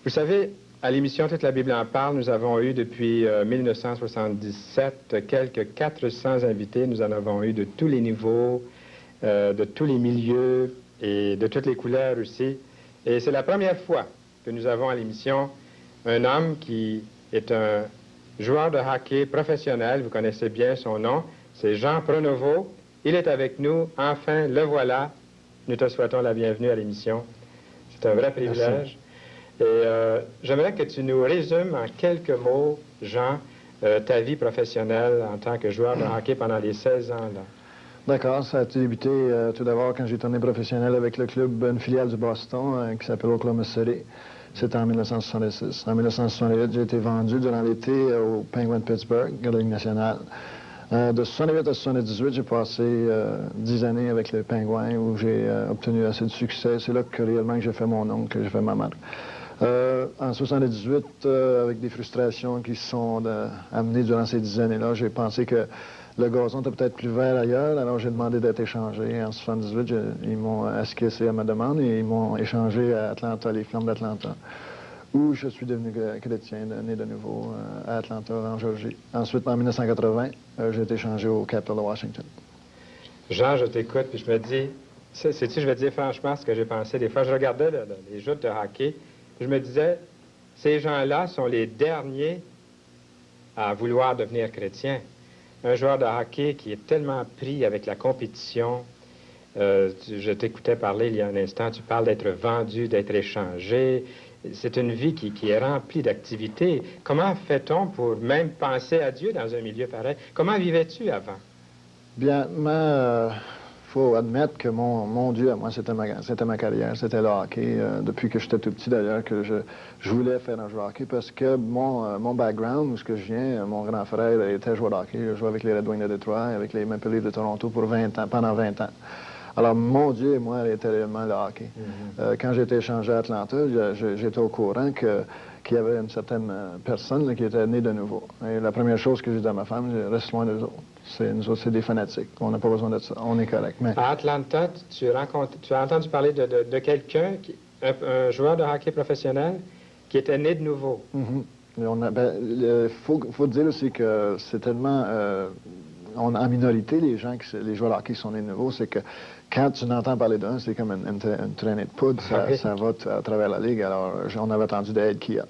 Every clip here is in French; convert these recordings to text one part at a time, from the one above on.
Vous savez, à l'émission Toute la Bible en parle, nous avons eu depuis 1977 quelques 400 invités. Nous en avons eu de tous les niveaux, de tous les milieux et de toutes les couleurs aussi. Et c'est la première fois que nous avons à l'émission un homme qui est un joueur de hockey professionnel. Vous connaissez bien son nom. C'est Jean Pronovo. Il est avec nous. Enfin, le voilà. Nous te souhaitons la bienvenue à l'émission. C'est un vrai privilège. Merci. Et j'aimerais que tu nous résumes en quelques mots, Jean, ta vie professionnelle en tant que joueur de hockey pendant les 16 ans. D'accord, ça a débuté tout d'abord quand j'ai tourné professionnel avec le club, une filiale du Boston qui s'appelle Oklahoma City. C'était en 1966. En 1968, j'ai été vendu durant l'été aux Penguins de Pittsburgh, de la Ligue nationale. De 68 à 78, j'ai passé 10 années avec les Penguins où j'ai obtenu assez de succès. C'est là que réellement j'ai fait mon nom, que j'ai fait ma marque. En 78, avec des frustrations qui se sont amenées durant ces 10 années-là, j'ai pensé que le gazon était peut-être plus vert ailleurs, alors j'ai demandé d'être échangé. En 78, ils m'ont esquissé à ma demande et ils m'ont échangé à Atlanta, les Flammes d'Atlanta, où je suis devenu chrétien, né de nouveau à Atlanta, en Géorgie. Ensuite, en 1980, j'ai été échangé au Capitol de Washington. Jean, je t'écoute, puis je me dis, sais-tu, je vais te dire franchement ce que j'ai pensé. Des fois, je regardais les joutes de hockey, puis je me disais, ces gens-là sont les derniers à vouloir devenir chrétiens. Un joueur de hockey qui est tellement pris avec la compétition. Je t'écoutais parler il y a un instant, tu parles d'être vendu, d'être échangé. C'est une vie qui est remplie d'activités. Comment fait-on pour même penser à Dieu dans un milieu pareil? Comment vivais-tu avant? Bien, faut admettre que mon Dieu, à moi, c'était ma carrière, c'était le hockey. Depuis que j'étais tout petit, d'ailleurs, que je voulais faire un joueur de hockey parce que mon background, où ce que je viens, mon grand frère était joueur de hockey. Il jouait avec les Red Wings de Détroit, avec les Maple Leafs de Toronto pour 20 ans, pendant 20 ans. Alors, mon Dieu et moi, était réellement le hockey. Quand j'ai été échangé à Atlanta, j'étais au courant qu'il y avait une certaine personne là, qui était née de nouveau. Et la première chose que j'ai dit à ma femme, reste loin d'eux autres. Nous autres, c'est des fanatiques. On n'a pas besoin de ça. On est correct. Mais... À Atlanta, tu as entendu parler de quelqu'un, un joueur de hockey professionnel, qui était né de nouveau. Il faut dire aussi que c'est tellement... en minorité, les joueurs de hockey qui sont nés de nouveau, c'est que quand tu n'entends parler d'un, c'est comme une traînée de poudre, ça va à travers la ligue. Alors, on avait entendu d'Ed Kia.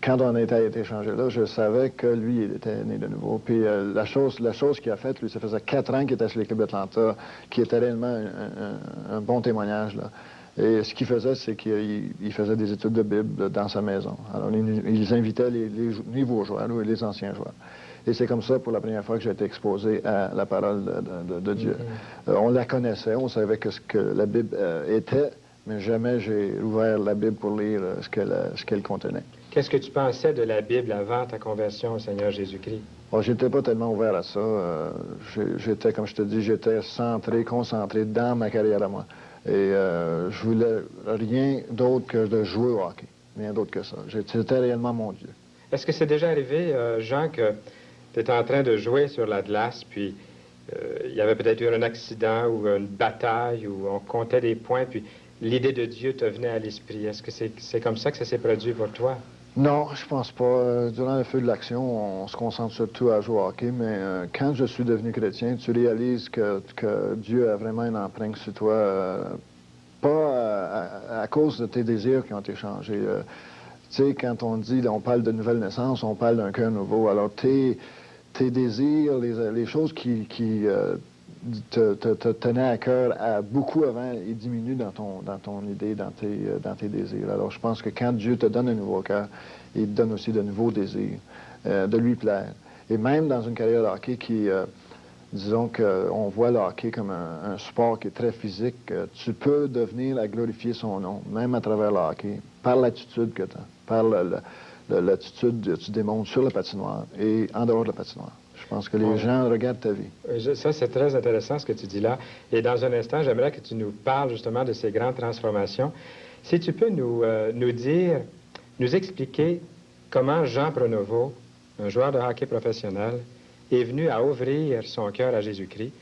Quand on a été échangé là, je savais que lui, il était né de nouveau. Puis la chose qu'il a faite, lui, ça faisait 4 ans qu'il était chez l'équipe d'Atlanta, qui était réellement un bon témoignage, là. Et ce qu'il faisait, c'est qu'il faisait des études de Bible dans sa maison. Alors, ils invitaient les nouveaux joueurs, ou les anciens joueurs. Et c'est comme ça, pour la première fois, que j'ai été exposé à la parole de Dieu. On la connaissait, on savait ce que la Bible était, mais jamais j'ai ouvert la Bible pour lire ce qu'elle contenait. Qu'est-ce que tu pensais de la Bible avant ta conversion au Seigneur Jésus-Christ? Bon, j'étais pas tellement ouvert à ça. J'étais, comme je te dis, j'étais concentré dans ma carrière à moi. Et je voulais rien d'autre que de jouer au hockey. Rien d'autre que ça. C'était réellement mon Dieu. Est-ce que c'est déjà arrivé, Jean, que tu étais en train de jouer sur la glace, puis il y avait peut-être eu un accident ou une bataille où on comptait des points, puis l'idée de Dieu te venait à l'esprit? Est-ce que c'est comme ça que ça s'est produit pour toi? Non, je pense pas. Durant le feu de l'action, on se concentre surtout à jouer au hockey, mais quand je suis devenu chrétien, tu réalises que Dieu a vraiment une empreinte sur toi, pas à cause de tes désirs qui ont été changés. Tu sais, quand on parle de nouvelle naissance, on parle d'un cœur nouveau. Alors, tes désirs, les choses qui te tenaient à cœur beaucoup avant, ils diminuent dans ton idée, dans tes désirs. Alors, je pense que quand Dieu te donne un nouveau cœur, il te donne aussi de nouveaux désirs, de lui plaire. Et même dans une carrière de hockey disons qu'on voit le hockey comme un sport qui est très physique, tu peux devenir à glorifier son nom, même à travers le hockey, par l'attitude que tu as, par l'attitude que tu démontres sur la patinoire et en dehors de la patinoire. Je pense que les gens regardent ta vie. Ça, c'est très intéressant ce que tu dis là. Et dans un instant, j'aimerais que tu nous parles justement de ces grandes transformations. Si tu peux nous expliquer comment Jean Pronovo, un joueur de hockey professionnel, est venu à ouvrir son cœur à Jésus-Christ,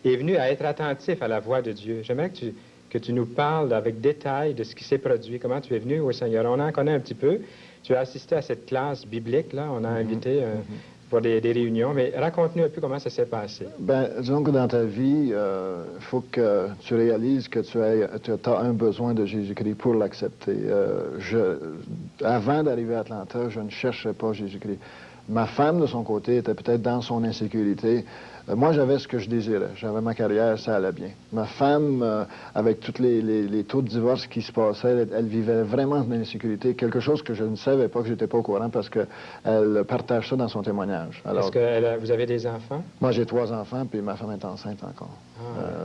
est venu à être attentif à la voix de Dieu. J'aimerais que que tu nous parles avec détail de ce qui s'est produit, comment tu es venu au Seigneur. On en connaît un petit peu. Tu as assisté à cette classe biblique, là. On a invité pour des réunions. Mais raconte-nous un peu comment ça s'est passé. Ben, disons que dans ta vie, il faut que tu réalises que tu as un besoin de Jésus-Christ pour l'accepter. Avant d'arriver à Atlanta, je ne cherchais pas Jésus-Christ. Ma femme, de son côté, était peut-être dans son insécurité. Moi, j'avais ce que je désirais. J'avais ma carrière, ça allait bien. Ma femme, avec tous les taux de divorce qui se passaient, elle vivait vraiment dans l'insécurité, quelque chose que je ne savais pas, que je n'étais pas au courant, parce qu'elle partage ça dans son témoignage. Est-ce que vous avez des enfants? Moi, j'ai 3 enfants, puis ma femme est enceinte encore,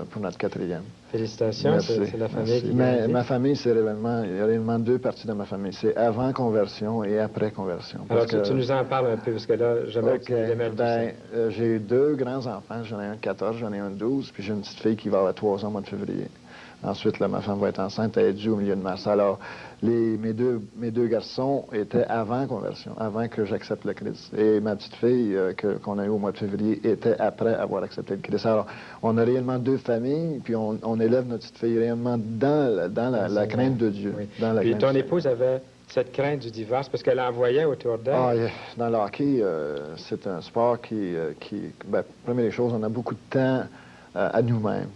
pour notre 4e. Félicitations, c'est la famille qui Mais ma famille, il y a réellement 2 parties de ma famille. C'est avant conversion et après conversion. Alors, tu nous en parles un peu, parce que là, j'aimerais que tu nous démêles tout ça. J'ai 2 grands-enfants. J'en ai un de 14, j'en ai un de 12, puis j'ai une petite fille qui va avoir 3 ans au mois de février. Ensuite, là, ma femme va être enceinte, elle est due au milieu de mars. Alors, mes deux garçons étaient avant conversion, avant que j'accepte le Christ. Et ma petite fille, qu'on a eue au mois de février, était après avoir accepté le Christ. Alors, on a réellement 2 familles, puis on élève notre petite fille réellement dans la crainte de Dieu. Oui. Dans la puis crainte ton épouse avait cette crainte du divorce, parce qu'elle en voyait autour d'elle. Ah, dans le hockey, c'est un sport ben, première des choses, on a beaucoup de temps à nous-mêmes.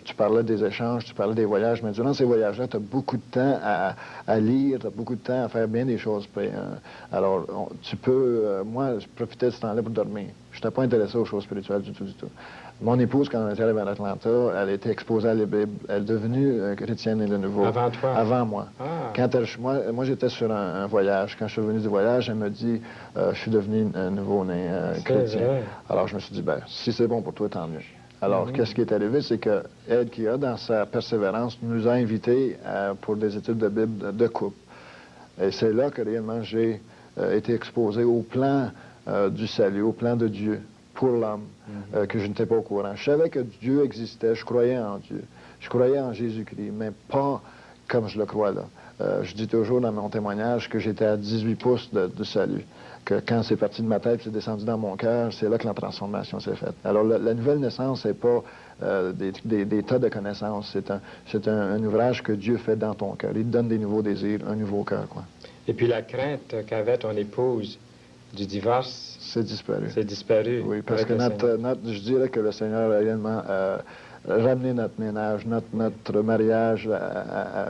Tu parlais des échanges, tu parlais des voyages, mais durant ces voyages-là, tu as beaucoup de temps à lire, tu as beaucoup de temps à faire bien des choses. Puis, alors, tu peux... moi, je profitais de ce temps-là pour dormir. Je n'étais pas intéressé aux choses spirituelles du tout, du tout. Mon épouse, quand on était arrivé à Atlanta, elle était exposée à la Bible. Elle est devenue chrétienne et de nouveau. Avant toi? Avant moi. Ah. Quand moi j'étais sur un voyage. Quand je suis revenu du voyage, elle me dit je suis devenu un nouveau-né chrétien. Vrai. Alors, je me suis dit, ben, si c'est bon pour toi, tant mieux. Alors, qu'est-ce qui est arrivé, c'est que Ed Kia, dans sa persévérance, nous a invités pour des études de Bible de couple. Et c'est là que réellement j'ai été exposé au plan du salut, au plan de Dieu pour l'homme, que je n'étais pas au courant. Je savais que Dieu existait, je croyais en Dieu, je croyais en Jésus-Christ, mais pas comme je le crois là. Je dis toujours dans mon témoignage que j'étais à 18 pouces de salut, que quand c'est parti de ma tête, c'est descendu dans mon cœur, c'est là que la transformation s'est faite. Alors, la nouvelle naissance, c'est pas des tas de connaissances, c'est un ouvrage que Dieu fait dans ton cœur. Il te donne des nouveaux désirs, un nouveau cœur, quoi. Et puis la crainte qu'avait ton épouse du divorce... C'est disparu. C'est disparu. Oui, parce que je dirais que le Seigneur a réellement ramené notre ménage, notre mariage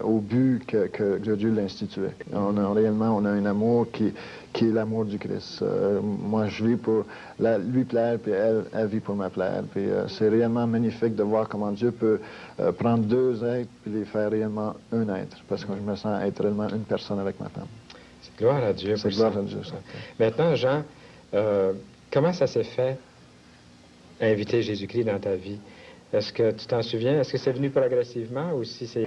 au but que Dieu l'instituait. On a un amour qui est l'amour du Christ. Moi, je vis pour lui plaire, puis elle vit pour me plaire. Puis c'est réellement magnifique de voir comment Dieu peut prendre 2 êtres et les faire réellement un être. Parce que je me sens être réellement une personne avec ma femme. C'est gloire à Dieu. C'est gloire à Dieu, ça. Maintenant, Jean, comment ça s'est fait, inviter Jésus-Christ dans ta vie? Est-ce que tu t'en souviens? Est-ce que c'est venu progressivement ou si c'est...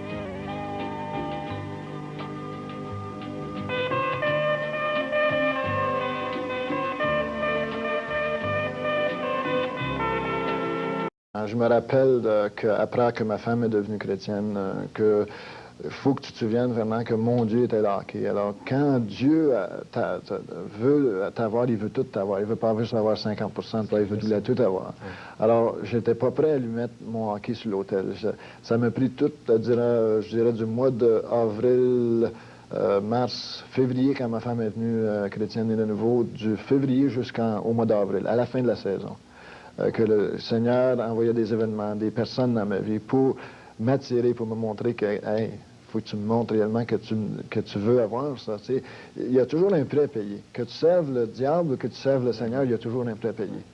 Je me rappelle qu'après que ma femme est devenue chrétienne, que faut que tu te souviennes vraiment que mon Dieu était là. Alors, quand Dieu veut t'avoir, il veut tout t'avoir. Il veut pas juste avoir 50%, il veut tout avoir. Alors, j'étais pas prêt à lui mettre mon hockey sur l'autel. Ça m'a pris tout, je dirais, du mois d'avril, mars, février, quand ma femme est venue chrétienne et de nouveau, du février jusqu'au mois d'avril, à la fin de la saison, que le Seigneur envoyait des événements, des personnes dans ma vie pour m'attirer, pour me montrer que, hey, faut que tu me montres réellement que tu veux avoir ça. T'sais. Il y a toujours un prix à payer. Que tu serves le diable ou que tu serves le Seigneur, il y a toujours un prix à payer.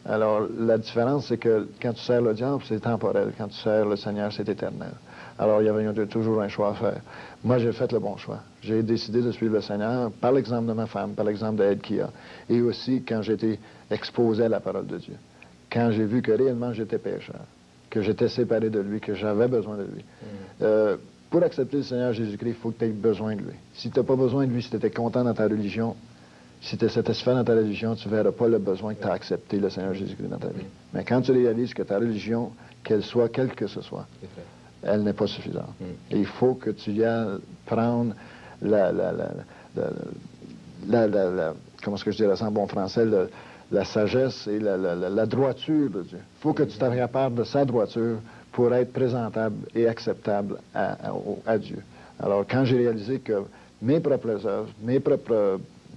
Alors, la différence, c'est que quand tu sers le diable, c'est temporel. Quand tu sers le Seigneur, c'est éternel. Alors, il y avait toujours un choix à faire. Moi, j'ai fait le bon choix. J'ai décidé de suivre le Seigneur par l'exemple de ma femme, par l'exemple d'Ed Kia, et aussi quand j'ai été exposé à la parole de Dieu. Quand j'ai vu que réellement j'étais pécheur, que j'étais séparé de lui, que j'avais besoin de lui. Pour accepter le Seigneur Jésus-Christ, il faut que tu aies besoin de lui. Si tu n'as pas besoin de lui, si tu étais content dans ta religion, si tu es satisfait dans ta religion, tu ne verras pas le besoin que tu as accepté le Seigneur Jésus-Christ dans ta vie. Mais quand tu réalises que ta religion, qu'elle soit quelle que ce soit, elle n'est pas suffisante. Et il faut que tu y ailles prendre comment est-ce que je dirais ça en bon français, la sagesse et la droiture de Dieu. Il faut que tu t'arrières de sa droiture pour être présentable et acceptable à Dieu. Alors, quand j'ai réalisé que mes propres œuvres,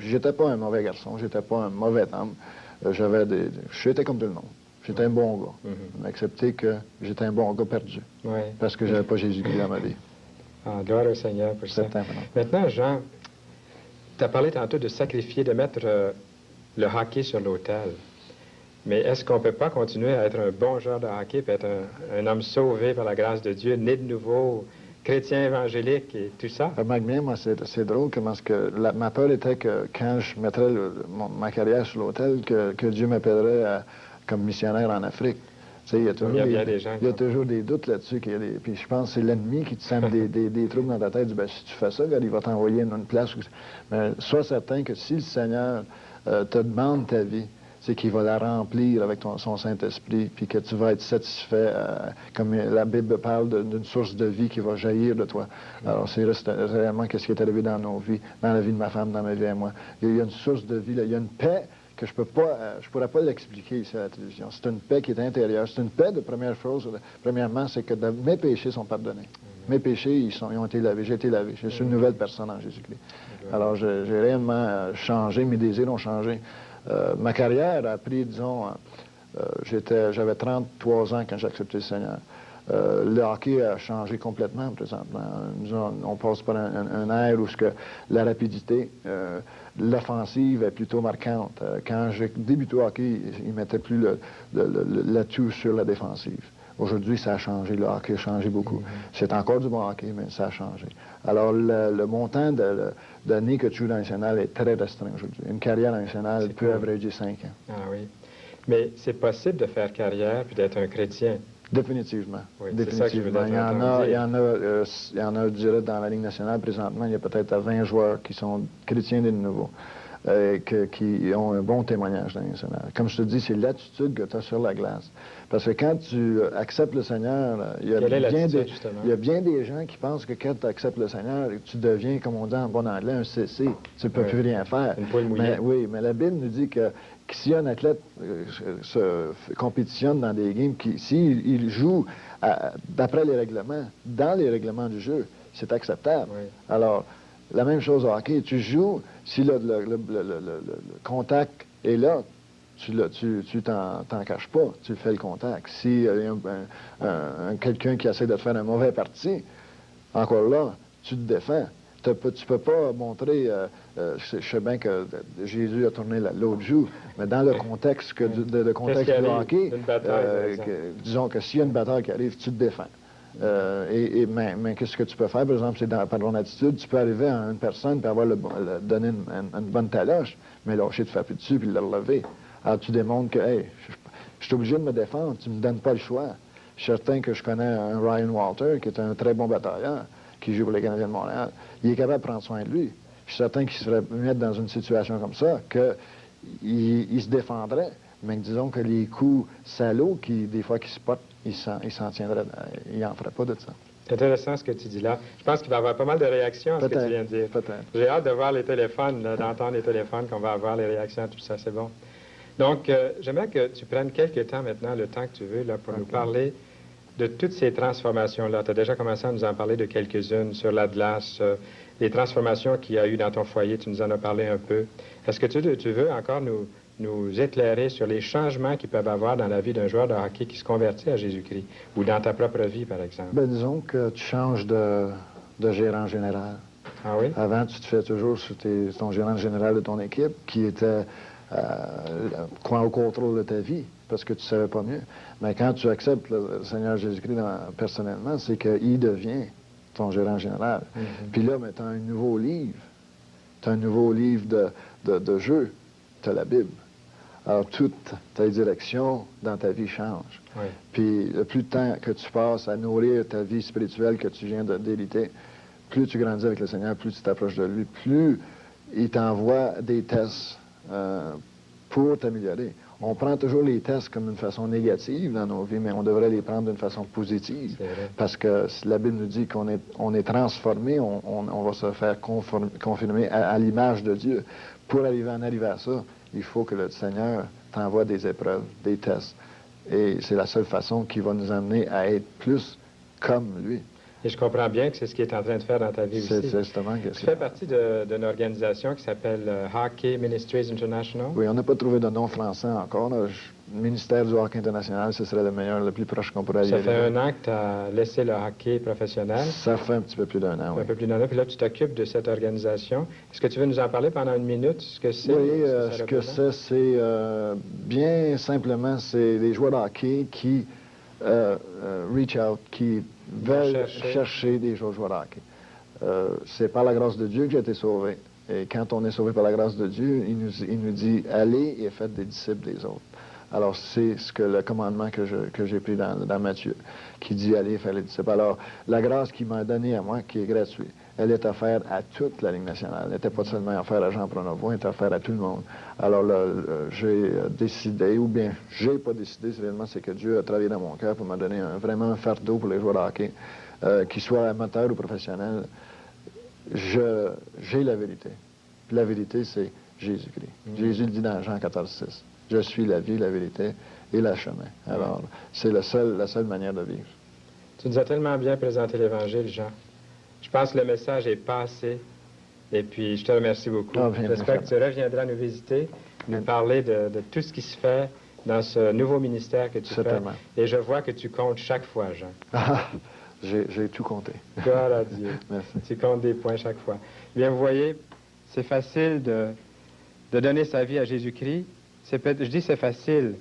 j'étais pas un mauvais garçon, j'étais pas un mauvais homme, j'étais comme tout le monde. J'étais un bon gars. On a accepté que j'étais un bon gars perdu. Oui. Parce que j'avais pas Jésus-Christ dans ma vie. Ah, gloire au Seigneur pour ça. Maintenant, Jean, tu as parlé tantôt de sacrifier, de mettre le hockey sur l'autel. Mais est-ce qu'on ne peut pas continuer à être un bon joueur de hockey, puis être un homme sauvé par la grâce de Dieu, né de nouveau, chrétien évangélique et tout ça? Moi, c'est drôle parce que ma peur était que quand je mettrais ma carrière sur l'autel, que Dieu m'appellerait comme missionnaire en Afrique. Il y a toujours des doutes là-dessus. Puis je pense que c'est l'ennemi qui te sème des troubles dans ta tête. Ben, si tu fais ça, il va t'envoyer dans une place. Mais sois certain que si le Seigneur te demande ta vie, c'est qu'il va la remplir avec son Saint-Esprit, puis que tu vas être satisfait, comme la Bible parle d'une source de vie qui va jaillir de toi. Alors, c'est réellement ce qui est arrivé dans nos vies, dans la vie de ma femme, dans ma vie à moi. Il y a une source de vie, là. Il y a une paix que je pourrais pas l'expliquer ici à la télévision. C'est une paix qui est intérieure. C'est une paix de premièrement, c'est que mes péchés sont pardonnés. Mes péchés, ils ont été lavés. J'ai été lavé. Je suis une nouvelle personne en Jésus-Christ. Alors, j'ai réellement changé. Mes désirs ont changé. Ma carrière a pris, disons, j'avais 33 ans quand j'ai accepté le Seigneur. Le hockey a changé complètement présentement. On passe par un air où la rapidité, l'offensive est plutôt marquante. Quand j'ai débuté au hockey, ils ne mettaient plus l'atout sur la défensive. Aujourd'hui, ça a changé. Le hockey a changé beaucoup. C'est encore du bon hockey, mais ça a changé. Alors, le montant d'années que tu joues dans le national est très restreint aujourd'hui. Une carrière nationale peut averager 5 ans. Ah oui. Mais c'est possible de faire carrière puis d'être un chrétien. Définitivement. Oui, définitivement. C'est ça que je veux dire. Il y en a, je dirais, dans la Ligue nationale présentement, il y a peut-être 20 joueurs qui sont chrétiens de nouveau. Qui ont un bon témoignage dans nationale. Comme je te dis, c'est l'attitude que tu as sur la glace. Parce que quand tu acceptes le Seigneur, il y a bien des gens qui pensent que quand tu acceptes le Seigneur, tu deviens, comme on dit en bon anglais, un CC. Tu ne peux plus rien faire. Une poule mouillée. Mais la Bible nous dit que si un athlète se compétitionne dans des games, s'il joue d'après les règlements, dans les règlements du jeu, c'est acceptable. Oui. Alors, la même chose au hockey. Tu joues, si le contact est là, tu t'en caches pas, tu fais le contact. Si quelqu'un qui essaie de te faire un mauvais parti, encore là, tu te défends. Tu peux pas montrer, je sais bien que Jésus a tourné l'autre joue, mais dans le contexte du hockey, disons que s'il y a une bataille qui arrive, tu te défends. Mais qu'est-ce que tu peux faire, par exemple, c'est par ton attitude, tu peux arriver à une personne et donner une bonne taloche, mais lâcher de frapper dessus puis le relever. Alors tu démontres que, hey, je suis obligé de me défendre, tu ne me donnes pas le choix. Je suis certain que je connais un Ryan Walter, qui est un très bon batailleur, qui joue pour les Canadiens de Montréal. Il est capable de prendre soin de lui. Je suis certain qu'il se ferait mettre dans une situation comme ça, qu'il se défendrait, mais disons que les coups salauds, des fois, qui se portent, il s'en tiendrait, il n'en ferait pas de ça. C'est intéressant ce que tu dis là. Je pense qu'il va y avoir pas mal de réactions à ce que tu viens de dire. Peut-être. J'ai hâte de voir les téléphones, d'entendre les téléphones, qu'on va avoir, les réactions à tout ça, c'est bon. Donc, j'aimerais que tu prennes quelques temps maintenant, le temps que tu veux, là, pour nous parler de toutes ces transformations-là. Tu as déjà commencé à nous en parler de quelques-unes sur la glace, les transformations qu'il y a eu dans ton foyer, tu nous en as parlé un peu. Est-ce que tu veux encore nous éclairer sur les changements qu'ils peuvent avoir dans la vie d'un joueur de hockey qui se convertit à Jésus-Christ, ou dans ta propre vie, par exemple? Bien, disons que tu changes de gérant général. Ah oui? Avant, tu te fais toujours sur ton gérant général de ton équipe, qui était au contrôle de ta vie, parce que tu ne savais pas mieux. Mais quand tu acceptes le Seigneur Jésus-Christ personnellement, c'est qu'il devient ton gérant général. Puis là, tu as un nouveau livre. Tu as un nouveau livre de jeu. Tu as la Bible. Alors, toute ta direction dans ta vie change. Oui. Puis, le plus de temps que tu passes à nourrir ta vie spirituelle que tu viens d'hériter, plus tu grandis avec le Seigneur, plus tu t'approches de lui, plus il t'envoie des tests pour t'améliorer. On prend toujours les tests comme une façon négative dans nos vies, mais on devrait les prendre d'une façon positive. Parce que la Bible nous dit qu'on est transformé, on va se faire confirmer à l'image de Dieu. Pour arriver à ça, il faut que le Seigneur t'envoie des épreuves, des tests. Et c'est la seule façon qui va nous amener à être plus comme lui. Et je comprends bien que c'est ce qu'il est en train de faire dans ta vie C'est aussi. justement que Tu fais partie d'une organisation qui s'appelle Hockey Ministries International. Oui, on n'a pas trouvé de nom français encore. Là. Le ministère du hockey international, ce serait le meilleur, le plus proche qu'on pourrait y aller. Ça fait 1 an que tu as laissé le hockey professionnel. Ça fait un petit peu plus d'1 an, oui. Un peu plus d'1 an, puis là, tu t'occupes de cette organisation. Est-ce que tu veux nous en parler pendant 1 minute, ce que c'est? Oui, ce que c'est, bien simplement, c'est des joueurs de hockey qui reach out, qui veulent chercher des joueurs de hockey. C'est par la grâce de Dieu que j'ai été sauvé. Et quand on est sauvé par la grâce de Dieu, il nous dit « Allez et faites des disciples des autres ». Alors, c'est ce que le commandement que j'ai pris dans Matthieu, qui dit « Allez et faites les disciples ». Alors, la grâce qu'il m'a donnée à moi, qui est gratuite, elle est offerte à toute la Ligue nationale. Elle n'était pas seulement offerte à Jean Pronovost, elle est offerte à tout le monde. Alors là, j'ai décidé, ou bien j'ai pas décidé, c'est que Dieu a travaillé dans mon cœur pour me donner vraiment un fardeau pour les joueurs de hockey, qu'ils soient amateurs ou professionnels. J'ai la vérité. Puis la vérité, c'est Jésus-Christ. Jésus le dit dans Jean 14,6. Je suis la vie, la vérité et le chemin. Alors, c'est la seule manière de vivre. Tu nous as tellement bien présenté l'Évangile, Jean. Je pense que le message est passé. Et puis, je te remercie beaucoup. J'espère que tu reviendras nous visiter, nous parler de tout ce qui se fait dans ce nouveau ministère que tu fais. Et je vois que tu comptes chaque fois, Jean. J'ai tout compté. Gloire à Dieu. Merci. Tu comptes des points chaque fois. Bien, vous voyez, c'est facile de donner sa vie à Jésus-Christ. Je dis c'est facile.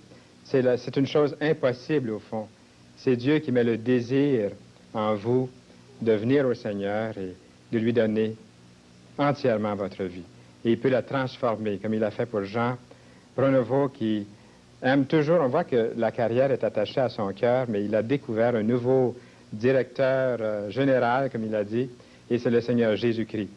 C'est une chose impossible, au fond. C'est Dieu qui met le désir en vous de venir au Seigneur et de lui donner entièrement votre vie. Et il peut la transformer, comme il a fait pour Jean Pronovost, qui aime toujours, on voit que la carrière est attachée à son cœur, mais il a découvert un nouveau directeur général, comme il a dit, et c'est le Seigneur Jésus-Christ.